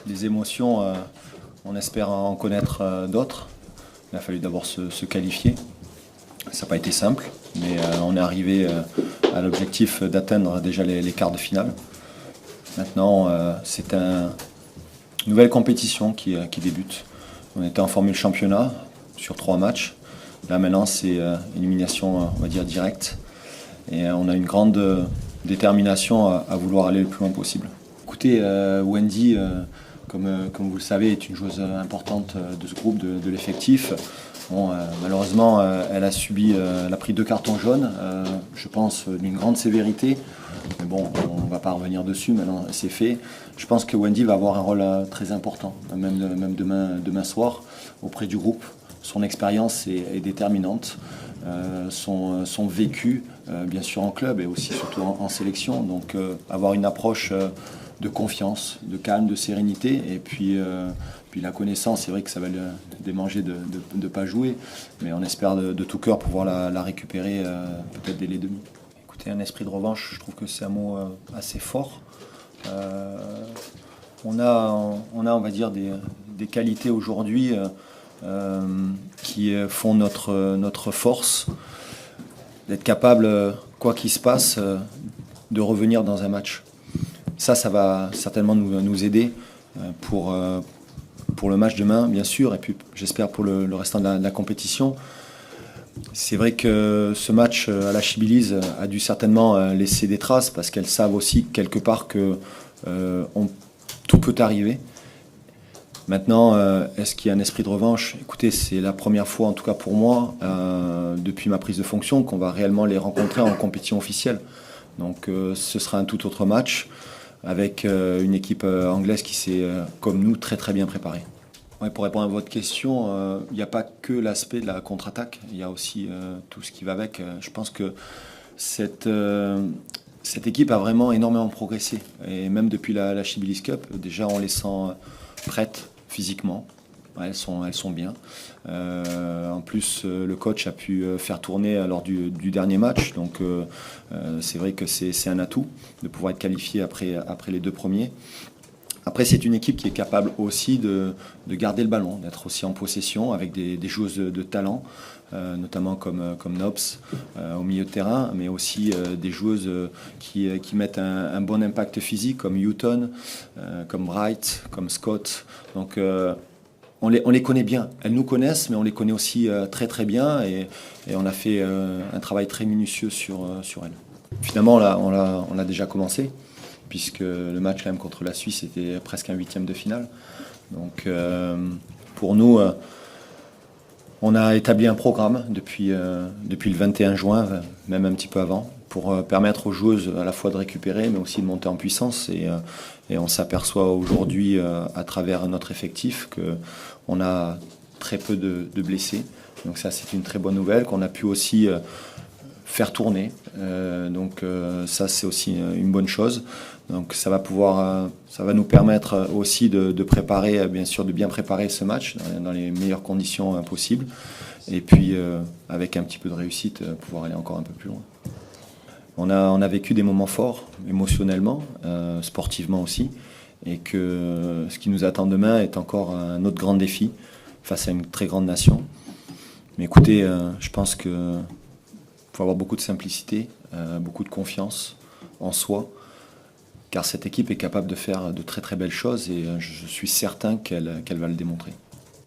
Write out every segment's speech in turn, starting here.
Les émotions, on espère en connaître d'autres. Il a fallu d'abord se qualifier. Ça n'a pas été simple, mais on est arrivé à l'objectif d'atteindre déjà les quarts de finale. Maintenant, c'est une nouvelle compétition qui débute. On était en formule championnat sur 3 matchs. Là maintenant, c'est élimination, on va dire, directe. Et on a une grande détermination à vouloir aller le plus loin possible. Écoutez, Wendy, comme vous le savez, est une joueuse importante de ce groupe, de l'effectif. Bon, malheureusement, elle a pris 2 cartons jaunes, je pense d'une grande sévérité. Mais bon, on ne va pas revenir dessus, maintenant c'est fait. Je pense que Wendy va avoir un rôle très important, même demain soir, auprès du groupe. Son expérience est déterminante, son vécu, bien sûr en club et aussi surtout en sélection. Donc avoir une approche de confiance, de calme, de sérénité. Et puis la connaissance, c'est vrai que ça va le démanger de ne pas jouer. Mais on espère de tout cœur pouvoir la récupérer peut-être dès les demi. Écoutez, un esprit de revanche, je trouve que c'est un mot assez fort. On va dire, des qualités aujourd'hui qui font notre force, d'être capable, quoi qu'il se passe, de revenir dans un match. Ça va certainement nous aider pour le match demain, bien sûr, et puis j'espère pour le restant de la compétition. C'est vrai que ce match à la Chibilise a dû certainement laisser des traces parce qu'elles savent aussi quelque part que tout peut arriver. Maintenant, est-ce qu'il y a un esprit de revanche? Écoutez, c'est la première fois, en tout cas pour moi, depuis ma prise de fonction, qu'on va réellement les rencontrer en compétition officielle. Donc ce sera un tout autre match avec une équipe anglaise qui s'est, comme nous, très très bien préparée. Ouais, pour répondre à votre question, il n'y a pas que l'aspect de la contre-attaque, il y a aussi tout ce qui va avec. Je pense que cette équipe a vraiment énormément progressé. Et même depuis la Chibilise Cup, déjà on les sent prêtes physiquement. Elles sont bien. En plus, le coach a pu faire tourner lors du dernier match. Donc c'est vrai que c'est un atout de pouvoir être qualifié après les 2 premiers. Après, c'est une équipe qui est capable aussi de garder le ballon, d'être aussi en possession avec des joueuses de talent, notamment comme Nobs au milieu de terrain, mais aussi des joueuses qui mettent un bon impact physique comme Houghton, comme Wright, comme Scott. Donc on les connaît bien. Elles nous connaissent, mais on les connaît aussi très très bien et on a fait un travail très minutieux sur elles. Finalement, on a déjà commencé, puisque le match quand même contre la Suisse était presque un 8e de finale. Donc pour nous, on a établi un programme depuis le 21 juin, même un petit peu avant, pour permettre aux joueuses à la fois de récupérer, mais aussi de monter en puissance. Et on s'aperçoit aujourd'hui, à travers notre effectif, qu'on a très peu de blessés. Donc ça, c'est une très bonne nouvelle, qu'on a pu aussi faire tourner. Donc ça, c'est aussi une bonne chose. Donc ça va nous permettre aussi de préparer, bien sûr, de bien préparer ce match dans les meilleures conditions possibles. Et puis avec un petit peu de réussite, pouvoir aller encore un peu plus loin. On a vécu des moments forts, émotionnellement, sportivement aussi. Et que ce qui nous attend demain est encore un autre grand défi face à une très grande nation. Mais écoutez, je pense qu'il faut avoir beaucoup de simplicité, beaucoup de confiance en soi, car cette équipe est capable de faire de très très belles choses et je suis certain qu'elle va le démontrer.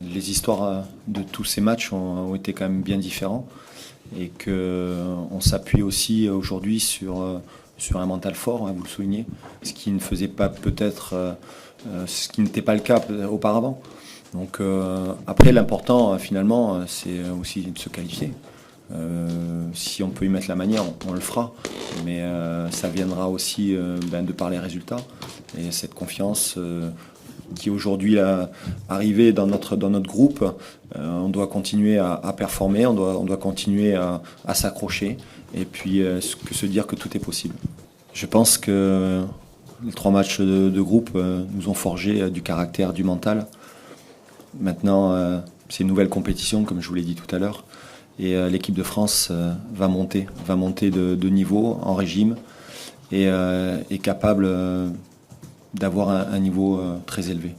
Les histoires de tous ces matchs ont été quand même bien différents et qu'on s'appuie aussi aujourd'hui sur un mental fort, hein, vous le soulignez, ce qui ne faisait pas peut-être, ce qui n'était pas le cas auparavant. Donc après, l'important finalement, c'est aussi de se qualifier. Si on peut y mettre la manière, on le fera. Mais ça viendra aussi de par les résultats. Et cette confiance qui aujourd'hui est arrivée dans notre groupe, on doit continuer à performer, on doit continuer à s'accrocher. Et puis se dire que tout est possible. Je pense que les 3 matchs de groupe nous ont forgé du caractère, du mental. Maintenant, c'est une nouvelle compétition, comme je vous l'ai dit tout à l'heure. Et l'équipe de France va monter de niveau, en régime, et est capable d'avoir un niveau très élevé.